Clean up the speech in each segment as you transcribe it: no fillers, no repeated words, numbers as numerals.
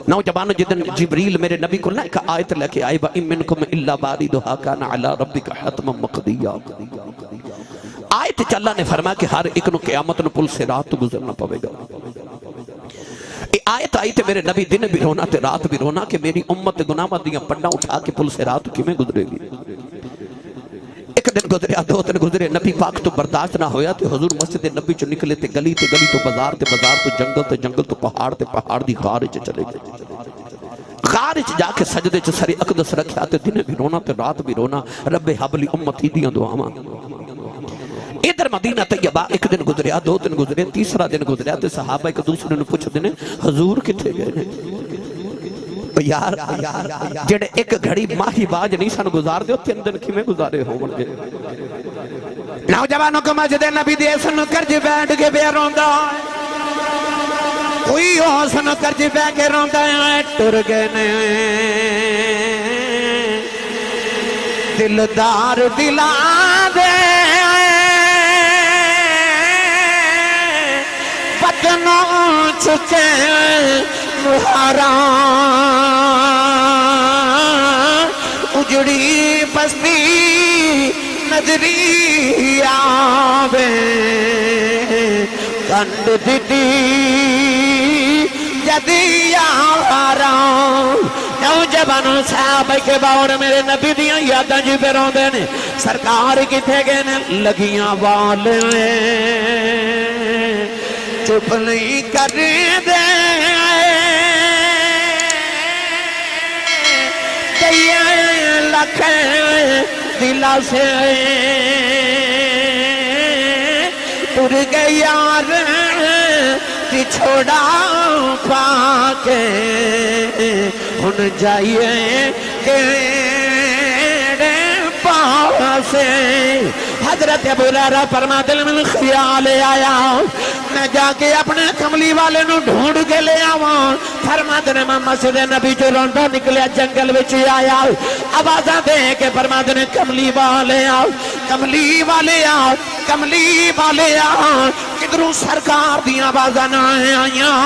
نوجوانو جدن جبریل میرے نبی کو ایک آیت لے کے آئے وَإِن مِّنكُمْ إِلَّا وَارِدُهَا كَانَ عَلَىٰ رَبِّكَ حَتْمًا مَّقْضِيًّا۔ آیت چ اللہ نے فرمایا کہ ہر ایک نو قیامت نو پل سے رات تو گزرنا پوے گا۔ آیت آئی تے میرے نبی دن بھی رونا تے رات بھی رونا کہ میری امت گناہ دیاں پڑھنا اٹھا کے پل سے رات کی میں گزرے گی۔ ایک دن گزریا، دو دن گزرے، نبی پاک تو برداشت نہ ہویا تے حضور مسجد نبی چو نکلے تے گلی تو بازار تے بازار تو جنگل تو پہاڑ تے پہاڑ دی غار چ چلے گئے۔ غار چ جا کے سجدے چ سر اقدس رکھیا تے دن بھی رونا تے رات بھی رونا، رب حبلی امتی دیاں دعاواں۔ ادھر مدینہ طیبہ ایک دن گزریا، دو دن گزرے، تیسرا دن گزریا تے صحابہ ایک دوسرے نے پوچھ دینے حضور کتھے گئے نے؟ یار جڑے ایک گھڑی ماہی باج نہیں سن گزار دے تین دن کی میں گزارے ہوں گے۔ نوجوانوں کو مسجد نبی دے سن کرج بیٹھ کے بے روندا کوئی ہو سن کرج بیٹھ کے روندا ٹر گئے نے دلدار دلا دے بدنوں چکے محرام اجڑی بستی نظری آوے کنڈ دیدی جدی آرام نوجوانوں صحابہ کے باور میرے نبی دیاں یاداں جی پہ روندے نے سرکار کتھے گئے نے لگیاں والے چپ نہیں کر دے لکھیں دلا سے ٹر گئے یار تی چھوڑا پاکے ہن جائیے کیڑے پاسے حضرت ابو ہریرہ فرما دل میں خیال آیا میں جا کے اپنے کملی والے نو ڈھونڈ کے لے آواں فرما دے میں مسجد نبی جو روندا نکلیا جنگل وچ آیا آوازاں دے کے فرما دے کملی والے آؤ کملی والے آؤ کملی والے آؤ کدھروں سرکار دیاں آوازاں نہ آئیاں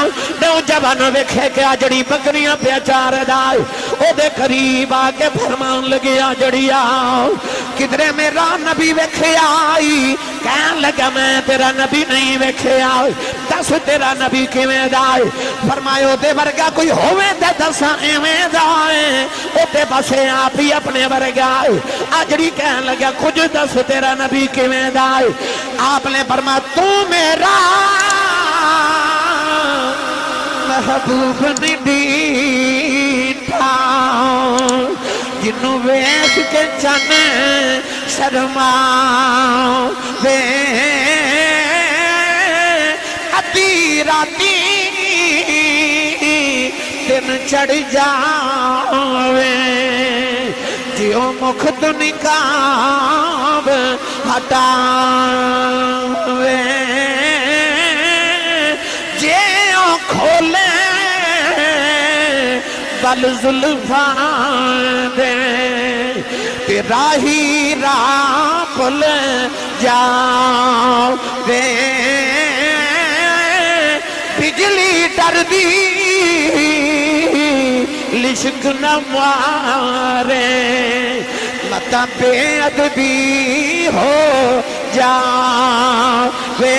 نوجوان ویکھے کہ اجڑی بکریاں پہ چار دائے او دے قریب آ کے فرمان لگے اجڑی آؤ کدھرے میرا نبی ویکھے آئی کہن لگا میں تیرا نبی نہیں ویکھے آئی دس تیرا نبی کیویں دائے فرمایا دے ورگا کوئی ہوئے دے دساں ایویں دائے او تے بسے آپ ہی اپنے ورگا اجڑی کہن لگا کچھ دس تیرا نبی کیویں دائے آپ نے فرمایا تو میرا محبوب ڈیٹھا جنوں ویکھ کے چن شرماؤ وے ادھی راتی دن چڑھ جاوے جیو مکھ تو نکاب ہٹاوے جیو کھولے بل زلفان دے راہی راہ پل جاوے بجلی ڈر دی لشک نہ مارے متا بے ادبی ہو جاوے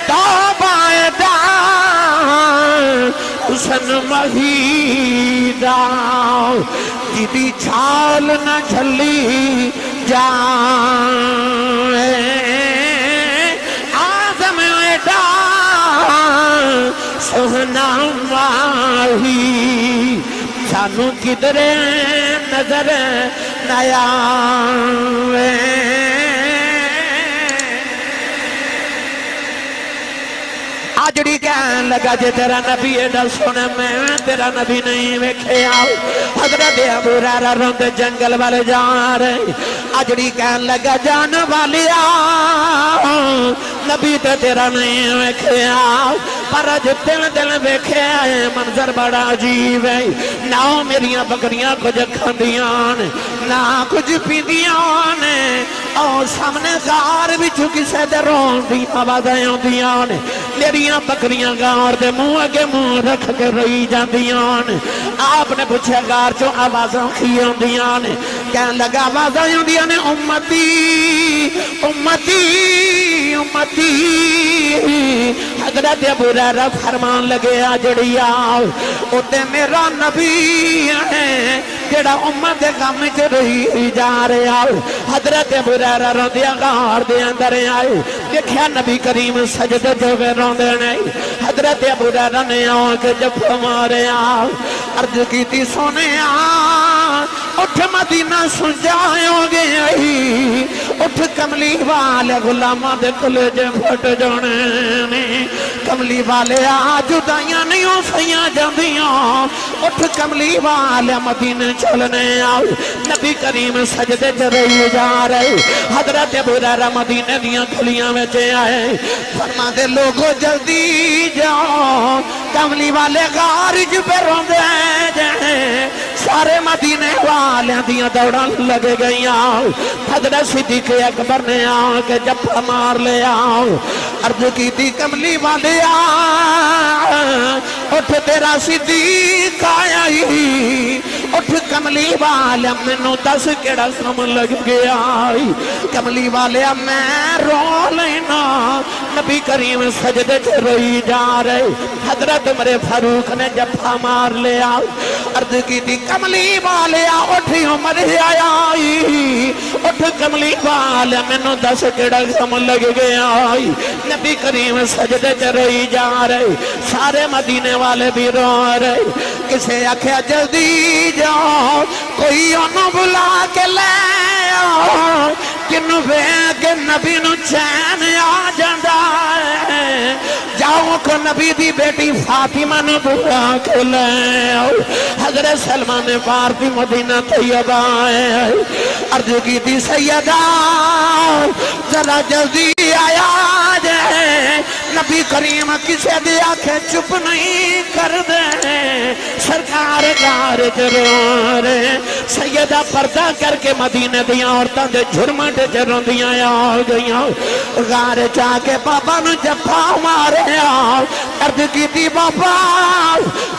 توبہ دا حسن مہیدہ جدی چھال نہ جھلی جائے آزم ایڈا سہنا ماہی سانو کدرے نظر نیا آجڑی کہن لگا جے تیرا نبی ایڈا سونے میں تیرا نبی نہیں ویکھے آؤ حضرت ابو ہریرہ روندے جنگل والے جا رہے آجڑی کہن لگا جان والی آؤ نبی تے تیرا نہیں ویکھے آؤ پر اج دل ویکھے آئے منظر بڑا عجیب ہے ناؤ میریاں بکریاں کچھ کھاندیاں نہ کچھ پیندیاں نے اور سامنے غار وچوں کسے دے رون دی آوازیں آندیاں نے میریاں بکریاں غار دے منہ اگے منہ رکھ کے روئی جاندیاں نے آپ نے پوچھا غار چوں آوازاں کی آندیاں نے کہنے لگا آوازاں آندیاں نے امتی امتی امتی حضرت ابو ہریرہ فرمان لگے آ جڑی آؤ اوتے میرا نبی ہے جڑا امت دے غم وچ رہی جا رہا حضرت ابو ہریرہ روندیا غار دے اندر آئے دیکھیا نبی کریم سجدے جو روندے نے حضرت ابو ہریرہ نے آ کے جفا ماریا عرض کیتی سونیا اٹھ مدینہ سجاؤ گے اٹھ کملی والے غلاماں دے کلیجے پھٹ جانے کملی والے آ جدائیاں نہیں ہو سیاں جاندیاں اٹھ کملی والے مدینے چلنے آؤ نبی کریم سجدے چ رہی جا رہے حضرت ابو ہریرہ مدینے دیاں کھلیاں وچ آئے فرما دے لوگو جلدی جاؤ کملی والے غار وچ پہ روندے جائیں سارے مدینے والیاں دیاں دوڑاں لگے گئیاں حضرت صدیق اکبر نے آ کے جفا مار لیا عرض کیتی کملی والے اٹھ تیرا صدیق آیا اٹھ کملی والے مینوں دس کیڑا سم لگ گیا کملی والے میں رو لینا نبی کریم سجدے چ روئی جا رہے حضرت عمر فاروق نے جفا مار لیا عرض کیتی کملی والے اٹھ عمر آیا اٹھ کملی والے مینوں دس کیڑا سم لگ گیا نبی کریم سجدے چ روئی جا رہے سارے مدینے والے بھی رو رہے کسے آکھیا جلدی جاؤ کوئی انہوں بلا کے لے آؤ کنوں کے نبی نو چین آ جاندا ہے جاؤ کو نبی دی بیٹی فاطمہ نو بلا کے لے آؤ حضرت سلمان فارسی مدینہ طیبہ ہے عرض کی تھی سیدہ ذرا جلدی آیا جائے نبی کریم کسے دے آنکھیں چپ نہیں کر دے سرکار غار چرو رہے سیدہ پردہ کر کے مدینہ دیاں عورتاں دے جھرمٹ چروں دیاں آ گئیاں غار چاہ کے بابا نو جفا مارے آؤ عرض کی تھی بابا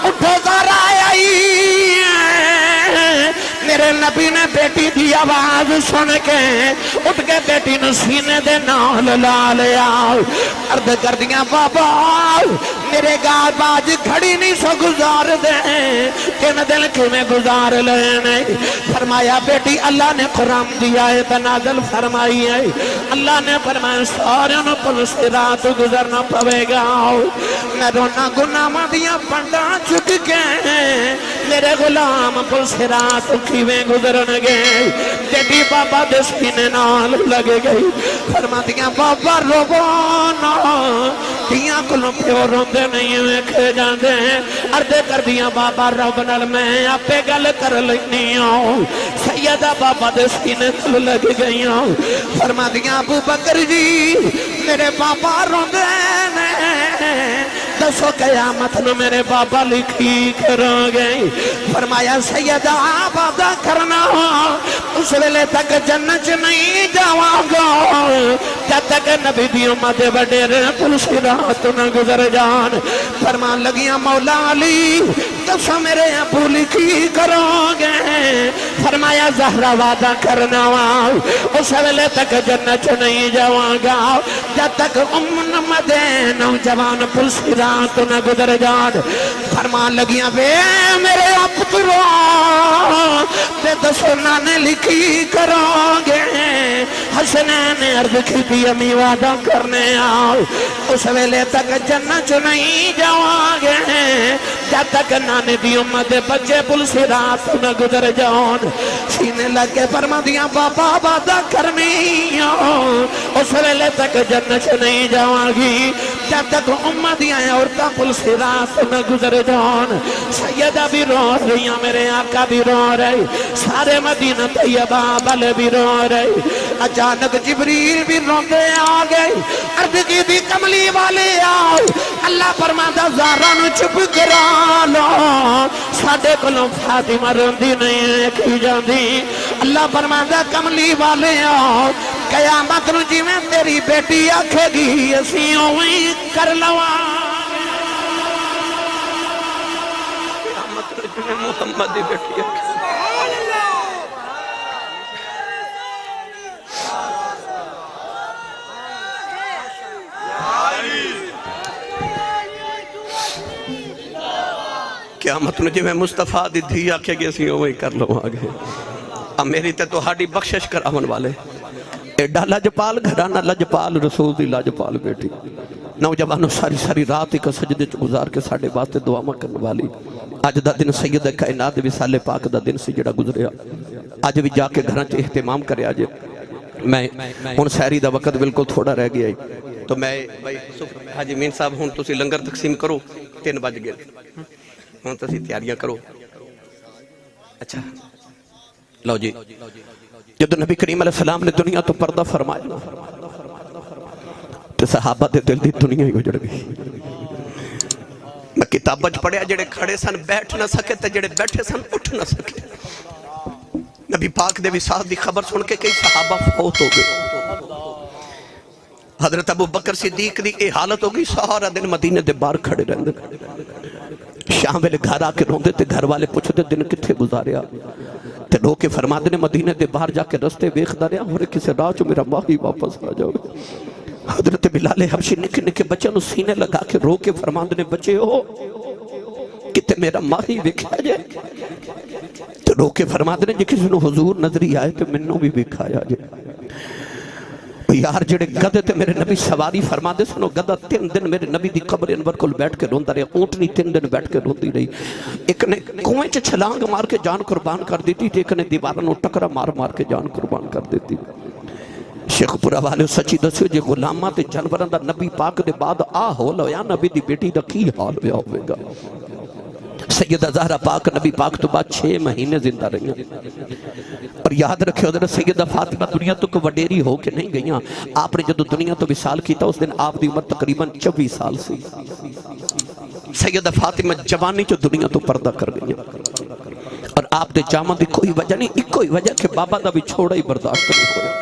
اٹھو ذرا آئی میرے نبی نے بیٹی دی آواز سن کے اٹھ کے بیٹی نو سینے دے نال لا لیا عرض کر دیا بابا میرے گال باج کھڑی نہیں سو گزار دے کن دل کے میں گزار لینے فرمایا بیٹی اللہ نے قرآن دیا ہے تنازل فرمائی ہے اللہ نے فرمایا سارے نو پل صراط گزرنا پوے گا میں رونا گناہ دیا پندہ چک کے میرے غلام پل صراط کھیویں گزرن گئے بیٹی بابا دسکینے نال لگے گئی فرما دیا بابا روبانا دیاں کلوں پیو روندے نہیں ویکھے جاندے عرض کر دیا بابا رب نال میں آپے گل کر لینی ہوں سیدہ بابا دسکینے نال لگ گئی ہوں فرما دیا ابو بکر جی میرے بابا روندے نے دسو قیامت نو میرے بابا لکھی کرو گئی فرمایا سیدہ وعدہ کرنا اس ویلے تک جنت نہیں جاواں گا جب تک نبی دی امت وڈیر پل صراط نہ گزر جان فرمان لگیاں مولا علی دسو میرے ابو لکھی کرو گے فرمایا زہرا وعدہ کرنا اس ویلے تک جنت نہیں جاواں گا جب تک نوجوان پل صراط نہ گزر جان فرمان لگیاں بے میرے پترو تے دسو نانے لکھی کرو گے حسنین نے عرض کی تھی امی وعدہ کرنے آؤ اس ویلے تک جنت نہیں جاؤں گے جب تک نانے دی امت بچے پل صراط نہ گزر جان سینے لگے فرما دیا بابا وعدہ کرنی اس ویلے تک جنت نہیں جاؤں گی جب تک امت دیا عورتاں پل صراط نہ گزر جان سیدہ بھی رو رہی میرے آقا بھی رو رہی سارے مدینہ طیبہ والے بھی رو رہے اچانک جبریل بھی روندے آ گئے عرض کی تھی کملی والے آؤ اللہ فرماتا زہرا نو چپ کرا لو ساڈے کولوں فاطمہ روندی نہیں کی جاندی اللہ فرماندا کملی والے آؤ قیامت نوں جویں تیری بیٹی آکھے گی اسی اویں کر لواں قیامت نوں جویں محمد دی بیٹی آکھے قیامت نوں جویں مصطفیٰ دی دھی آکھے گی اسی اویں کر لواں گے اب میری تے تہاڈی بخشش کراون والے ایڈا لجپال گھرانہ لجپال رسول دی لجپال بیٹی نوجوانوں ساری ساری رات ایک سجدے چ گزار کے ساڈے واسطے دعاواں کرن والی اج دا دن سید کائنات وصال پاک دا دن سی جڑا گزریا اج بھی جا کے گھراں چ اہتمام کریا جے میں ہن سحری دا وقت بالکل تھوڑا رہ گیا تو میں بھائی حاجی مین صاحب ہن تسی لنگر تقسیم کرو 3 بج گئے ہن تسی تیاریاں کرو اچھا لو جی جب نبی کریم علیہ السلام نے دنیا تو پردہ فرمایا تو صحابہ دے دل دی دنیا ہی اجڑ گئی میں کتاب بچ پڑھیا جڑے کھڑے سن بیٹھ نہ سکے تے جڑے بیٹھے سن اٹھ نہ سکے نبی پاک دے وصال دی خبر سن کے کئی صحابہ فوت ہو گئے حضرت ابو بکر صدیق دی اے حالت ہو گئی سارا دن مدینے دے باہر کھڑے رہندے شام ویلے گھر آ کے روندے تے گھر والے پوچھتے دن کتھے گزاریا تے لوگ کے فرماتے نے مدینے دے باہر جا کے رستے ویکھدا رہیا ہورے کسے راہ چ میرا ماہی واپس آ جاوے حضرت بلال حبشی نکے نکے بچوں نو سینے لگا کے رو کے فرماندے نے بچے ہو کتے میرا ماہی ویکھیا جائے تے لوگ کے فرماندے نے جے کسی نو حضور نظری آئے تے منوں بھی ویکھایا جائے یار جڑے گدے تے میرے نبی سواری فرما دے سنو گدہ 3 دن میرے نبی دی قبر انور کول بیٹھ کے روندا رہا اونٹنی 3 دن بیٹھ کے روندی رہی ایک نے کنویں چ چھلانگ مار کے جان قربان کر دیتی تھی ایک نے دیواراں نو ٹکرا مار مار کے جان قربان کر دیتی شیخ پورا والے سچی دسو جے غلاماں تے جانوراں دا نبی پاک دے بعد آ ہول ہویا نبی دی بیٹی دا کی حال ہویا ہوے گا سیدہ زہرہ پاک نبی پاک تو بعد 6 مہینے زندہ رہی اور یاد رکھے حضرت سیدہ فاطمہ دنیا تو کو وڈیری ہو کے نہیں گئیاں آپ نے جدو دنیا تو وصال کیتا اس دن آپ دی عمر تقریباً 24 سال سی سیدہ فاطمہ جوانی جو دنیا تو پردہ کر گئیاں اور آپ دے جامع دی کوئی وجہ نہیں ایک کوئی وجہ کہ بابا دا بھی چھوڑا ہی برداشت نہیں ہویا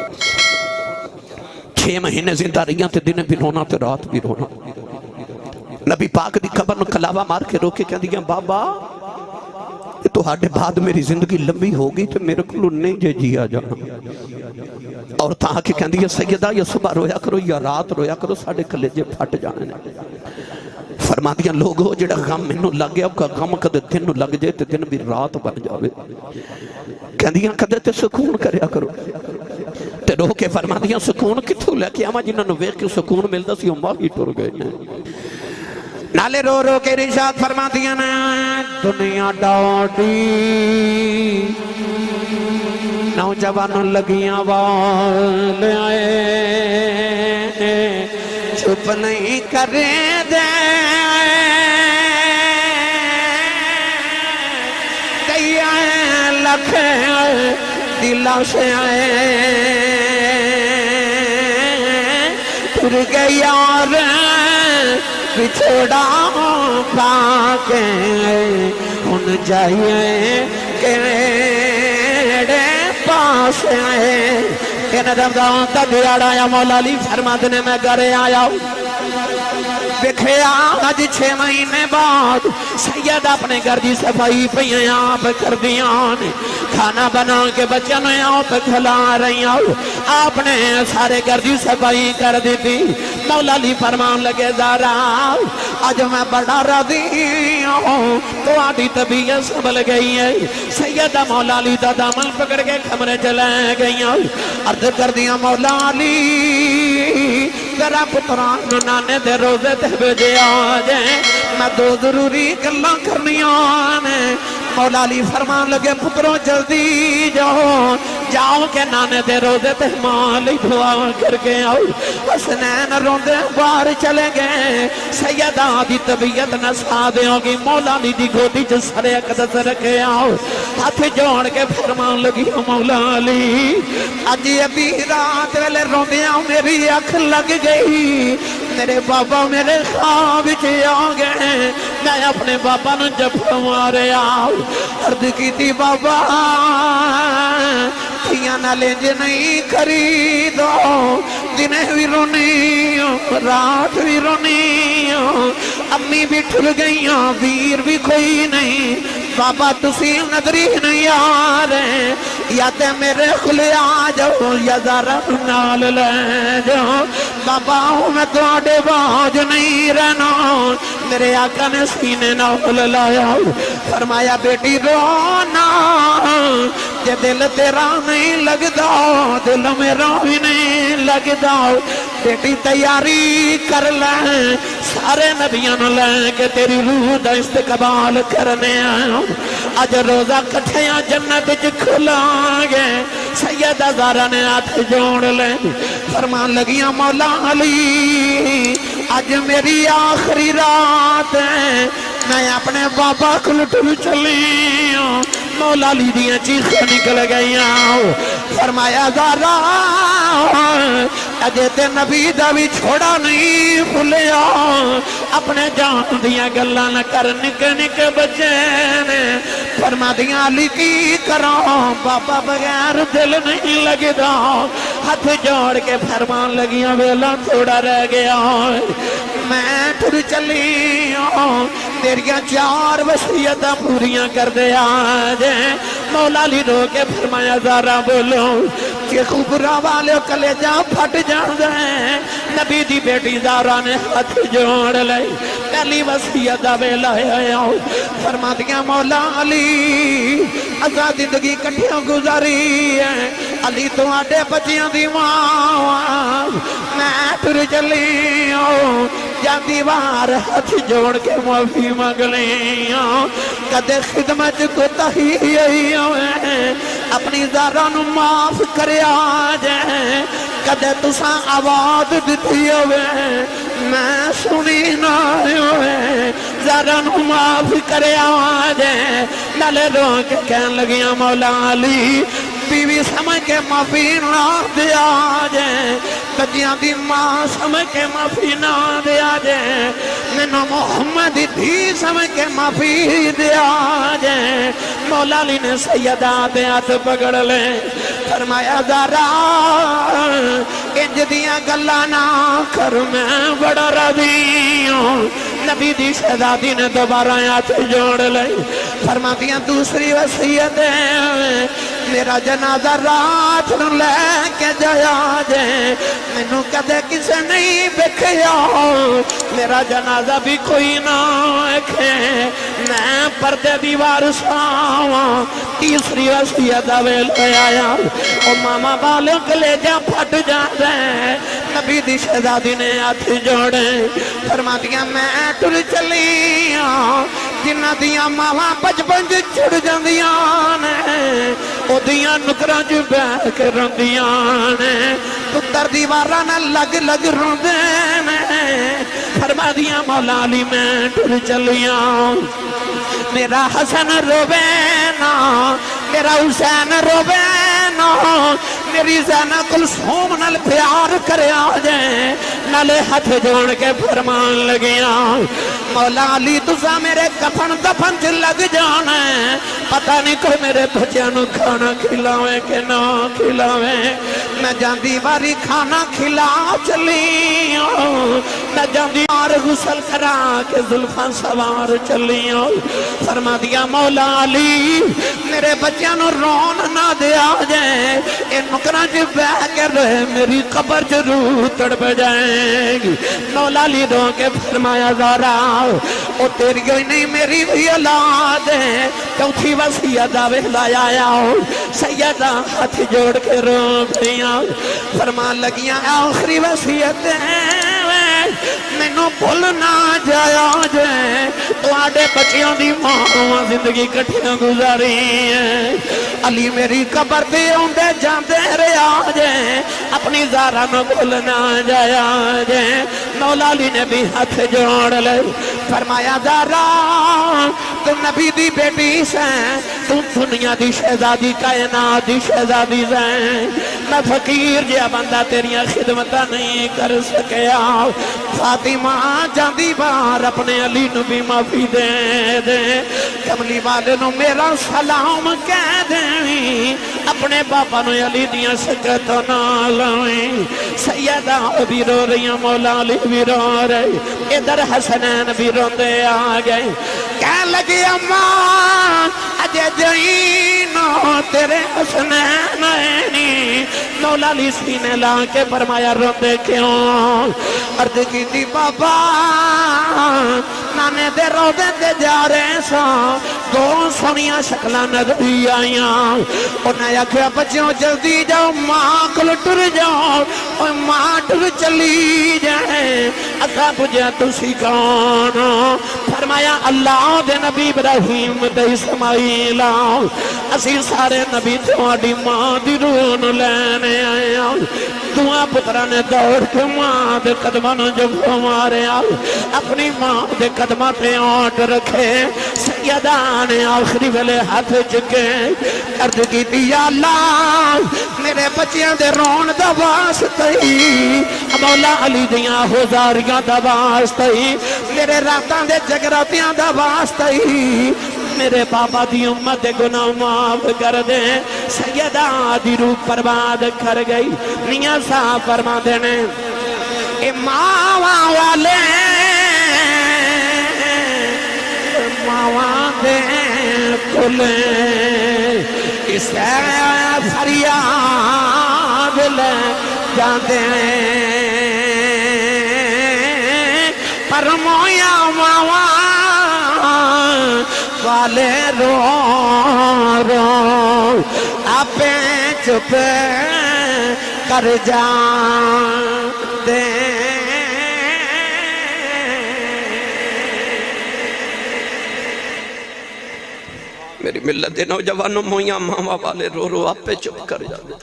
6 مہینے زندہ رہیاں تے دن بھی رونا تے رات بھی رونا نبی پاک دی قبر نو کلاوہ مار کے روکے کہہ دیا بابا تو ہاڑے بعد میری زندگی لمبی ہوگی تو میرے کلو نہیں جے جیا جانا اور تاں کے کہہ دیا سیدہ یا صبح رویا کرو یا رات رویا کرو ساڑے کلیجے پھٹ جانے فرما دیا لوگو جڑا غم منو لگ گیا کا غم کدے دن نو لگ جائے تے دن بھی رات بن جاوے کہہ دیا کدے تے سکون کریا کرو تے روح کے فرما دیا سکون کتھو لے کے آما جنہوں نے ویک کے سکون ملتا سی ہم باہی ٹر گئے نالے رو رو کے رشاد فرما دیا نا دنیا ڈاٹی نوجوانوں لگیاں وال آئے چھپ نہیں کرے دے کئی آئے لکھ آئے دلہ سے آئے تر گئی یار بچھڑا پاکے ان جائیے کیڑے پاس آئے کہ رمضان تا دیاڑا یا مولا علی فرما دینے میں گھرے آیا بکھیا آج 6 مہینے بعد سید اپنے گھر دی صفائی پہ آپ کر دیاں کھانا بنا کے بچوں نے آپ کھلا رہی آپ نے سارے گھر دی صفائی کر دی تھی مولا علی فرمان لگے زارا آج میں بڑا راضی ہوں تو آدھی طبیعت سنبھل گئی ہے سیدہ مولا علی دا دامن پکڑ کے کمرے چلے گئی عرض کر دیا مولا علی ذرا پتران نانے دے روزے تے بھیجے آجیں میں 2 ضروری گلاں کرنیاں نے مولا علی فرمان لگے پتروں جلدی جاؤ کہ نانے دے روزے تے مالی دعا کر کے آؤ حسنین روندے باہر چلے گئے سیدہ دی طبیعت نسا دے ہوگی مولا علی دی گھوٹی جو سرے اقدس رکھے آؤ ہاتھ جوڑ کے فرمان لگی مولا علی آجی ابھی رات ویلے روندے آؤ میری اکھ لگ گئی میرے بابا میرے خواب چے آ گئے جائے اپنے بابا نو جفا مارے عرض کی تھی بابا تھیاں نہ لے جے نہیں خریدو دنیں بھی رونی رات بھی رونی امی بھی ٹھل گئیاں ویر بھی کوئی نہیں بابا تسی نظری نہیں آ رہے یا تے میرے کھلے آ جاؤ یا ذرا نال لے جاؤ بابا میں تواڈے باج نہیں رہنا میرے آقا نے سینے نال لایا فرمایا بیٹی رونا جے دل تیرا نہیں لگدا دل میرا بھی نہیں لگدا بیٹی تیاری کر لیں سارے نبیوں لے کے تیری روح دا استقبال کرنے اج روزہ کٹھیاں جنت وچ کھلان گے سیدہ زہرا نے ہاتھ جوڑ لے فرمان لگیاں مولا علی اج میری آخری رات ہے میں اپنے بابا کو ٹل چلی مولا علی دیاں چیخیں نکل گئیاں فرمایا زہرا اجے تے نبی دا بھی چھوڑا نہیں بھولیا اپنے جان دیاں گلاں نہ کر نکے نکے بچے نے فرما دیاں علی کی کراں بابا بغیر دل نہیں لگدا ہاتھ جوڑ کے فرمان لگیاں ویلا تھوڑا رہ گیا میں ٹر چلی تیریاں 4 وصیتاں پوریاں کر دے آج مولا علی رو کے فرمایا زہرا بولو کہ خبرہ والے کلیجہ پھٹ جان دیں نبی دی بیٹی زہرا نے ہاتھ جوڑ لے پہلی وصیت ویلا آیا فرما دیا مولا علی ازا زندگی کٹھیاں گزاری ہے علی تو آڈے بچیاں دی ماں میں پھر چلی جان دیوار ہاتھ جوڑ کے معافی مانگ لیاں کدے خدمت کو تہی اپنی زہرا نو معاف کریا جائے کدے تساں آواز دیتی ہوئے میں سنی نہ ہوئے زہرا نو معاف کریا جائے نالے رو کے کہن لگیاں مولا علی بیوی سمجھ کے معافی نہ دیا جائے بچیاں دی ماں سمجھ کے معافی نہ دیا جائے مینوں محمد دی سمجھ کے معافی دیا جائے مولا علی نے سیدہ دے ہاتھ پکڑ لے فرمایا زہرا انج دیاں گلاں نہ کر میں بڑا راضی ہوں نبی دی شہزادی نے دوبارہ ہاتھ جوڑ لے فرماتیاں دوسری وصیت ہے میرا جنازہ رات نو لے کے جایا جائے مینوں کدے کسے نہیں بکھیا میرا جنازہ بھی کوئی نہ دیکھے میں پردے دیوار ساواں تیسری وصیت ویلے آیا او ماما والے کلیجہ پھٹ جاندے نبی دی شہزادی نے ہاتھ جوڑے فرماتیاں میں ٹر چلی جنہ دیاں ماواں بچپن چڑ جاندیاں نے او دیاں نکراں جو بیٹھ کے روندیاں نے پتر دیواراں نہ لگ لگ روندے نے فرما دیاں مولا علی میں ٹر چلیاں میرا حسن روے نا میرا حسین روے نا میری زینہ کلثوم نال پیار کرے آجائیں نالے ہاتھ جوڑ کے فرمان لگیاں مولا علی تسا میرے کفن دفن چ لگ جانا ہے پتہ نہیں کوئی میرے بچیاں نو کھانا کھلاویں کہ نہ کھلاویں میں جاندی باری کھانا کھلا چلی میں جاندی بار غسل کرا کے زلفاں سوار چلی فرما دیا مولا علی میرے بچیاں نو رون نہ دیا جائے اے نکراں جو بہ کے رہے میری قبر جو روح تڑپ جائے گی مولا علی رو کے فرمایا زہرا او تیری ہوئی نہیں میری بھی اولاد ہے چوتھی وصیت ویلا آیا سیدہ ہاتھ جوڑ کے رو گئیاں فرمان لگیاں آخری وصیت مینوں بھول نہ جایا جائے تواڈے بچیاں دی ماں زندگی کٹھیاں گزاری ہے علی میری قبر تے اوندے جاندے رہیا جائے اپنی زہرا نو بھول نہ جایا جائے مولا علی نے بھی ہاتھ جوڑ لے فرمایا زہرا تم نبی دی بیٹی سے تم دنیا دی شہزادی کائنات دی شہزادی سے میں فقیر جیا بندہ تیریاں خدمتہ نہیں کر سکیا فاطمہ ماں جاندی بار اپنے علی نو بھی معافی دے دے کملی والے نو میرا سلام کہہ دیں اپنے باپا نو علی دیاں شکت نہ لائیں سیدہ بھی رو رہی ہیں مولا علی بھی رو رہے ادھر حسنین بھی روندے آ گئے کہہ لگی اماں اجے جائینو تیرے حسنین اینی مولا علی سینے لا کے فرمایا روندے کیوں عرض کی تھی بابا نانے دے روزے دے جا رہے سا دو سونیاں شکلہ نظری آئیاں انہیں آکھیا بچوں جلدی جاؤ ماں کل ٹر جاؤ اور ماں ٹر چلی جائے اکھا پجھا تسی کون فرمایا اللہ دے نبی ابراہیم دے اسماعیل اسی سارے نبی تھوڑی ماں دی رون لینے آئے دعا پترہ نے دوڑ کے ماں دے قدمہ نو جو مارے اپنی ماں دے قدمہ پہ آٹ رکھے سیدہ نے آخری ویلے ہاتھ چکے عرض کی تھی یا اللہ میرے بچیاں دے رون دا واسطہی مولا علی دیاں ہوزاریاں دا واسطہی میرے راتاں دے جگراتیاں دا واسطہی میرے بابا دی امت گناہ معاف کر دے سیدہ دی روح پرباد کر گئی میاں صاحب فرما دینے اے ماوا والے ماوا دے کلے اسے فریاد لے جاندے پر مویا ماوا والے رو رو آپ چپ کر جان دے میری ملت دے نوجوانوں مویاں ماما والے رو رو آپ پہ چپ کر جان دے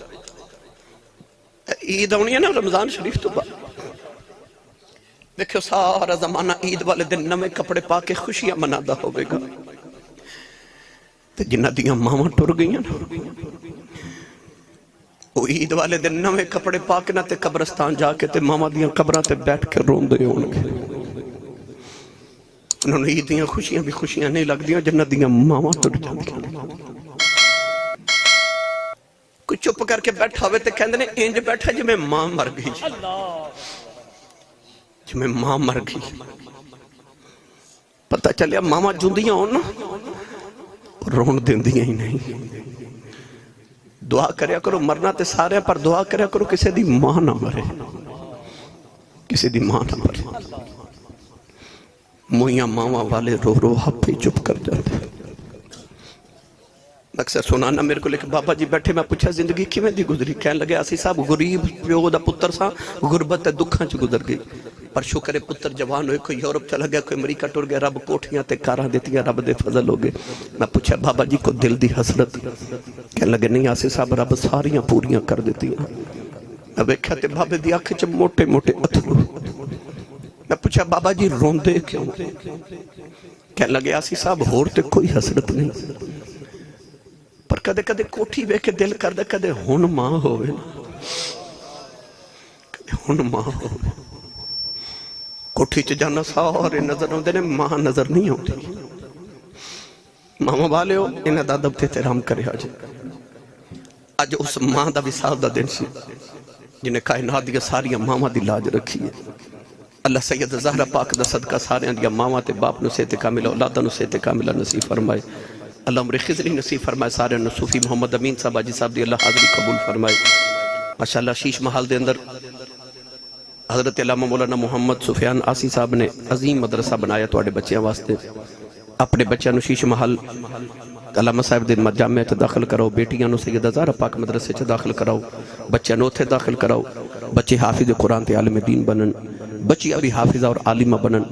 عید ہونی ہے نا رمضان شریف تو بعد دیکھو سارا زمانہ عید والے دن نمے کپڑے پا کے خوشیاں منادہ ہوئے گا جنہ دیاں ماما ٹر گئی ہیں وہ عید والے دن نمے کپڑے پا کے نہ تے قبرستان جا کے تے ماما دیاں قبرہ تے بیٹھ کے رون دے ہونگے انہوں نے عید دیاں خوشیاں بھی خوشیاں نہیں لگ دیاں جنہ دیاں ماما ٹر جاندیاں کوئی چپ کر کے بیٹھا ہوئے تے کہندے نے انج بیٹھا جو میں ماں مر گئی جو میں ماں مر گئی پتہ چلیا ماما جندیاں ہونا رون دین دیا ہی نہیں دعا کریا کرو مرنا تے سارے پر دعا کریا کرو کسی دی ماں نہ مرے کسی دی ماں نہ مرے مویاں ماما والے رو رو ہپے چپ کر جاتے اکثر سنانا میرے کو لے کہ بابا جی بیٹھے میں پوچھا زندگی کیویں دی گزری کہنے لگے آسی صاحب غریب پیو دا پتر سا غربت دکھاں چ گزر گئی پر شکر پتر جوان ہوئے کوئی یورپ چلا گیا کوئی امریکہ ٹر گیا رب کوٹھیاں تے کاراں دیتیاں رب دے فضل ہو گئے میں پوچھا بابا جی کو دل دی حسرت کہنے لگے نہیں آسی صاحب رب ساریاں پوریاں کر دیتیاں میں بیکھا تے بابے دی آنکھ چ موٹے موٹے اتھرو میں پوچھا بابا جی روندے کیوں کہنے لگے آسی صاحب ہور تے کوئی حسرت نہیں پر کدے کدے کوٹھی بے کے دل کر دے کدے ہون ماں ہوئے کدے ہون ماں ہوئے کوٹھی چ جانا سارے نظر ہوندے نے ماں نظر نہیں ہوتی ماما والے ہو انہیں دا ادب تے احترام کرے آج اج اس ماں دا وصال دا دن سی جنہیں کائنات دی ساریاں ماما دی لاج رکھی ہے اللہ سید زہرہ پاک دا صدقہ سارے دیا ماما تے باپ نو سیتے کاملہ اولادہ نو سیتے کاملہ نصیب فرمائے اللہ عمر خضری نصیب فرمائے سارے نصوفی محمد امین صاحب آجی صاحب دی اللہ حاضری قبول فرمائے ماشاءاللہ شیش محل دے اندر حضرت علامہ مولانا محمد سفیان آسی صاحب نے عظیم مدرسہ بنایا توڑے بچیاں واسطے اپنے بچیاں نو شیش محل علامہ صاحب دے جامعہ چا داخل کراؤ بیٹیاں نو سید زہرہ پاک مدرسے چا داخل کراؤ بچیاں نو تھے داخل کراؤ بچے حافظ قرآن تے عالم دین بنن بچی ابھی حافظہ اور عالمہ بنن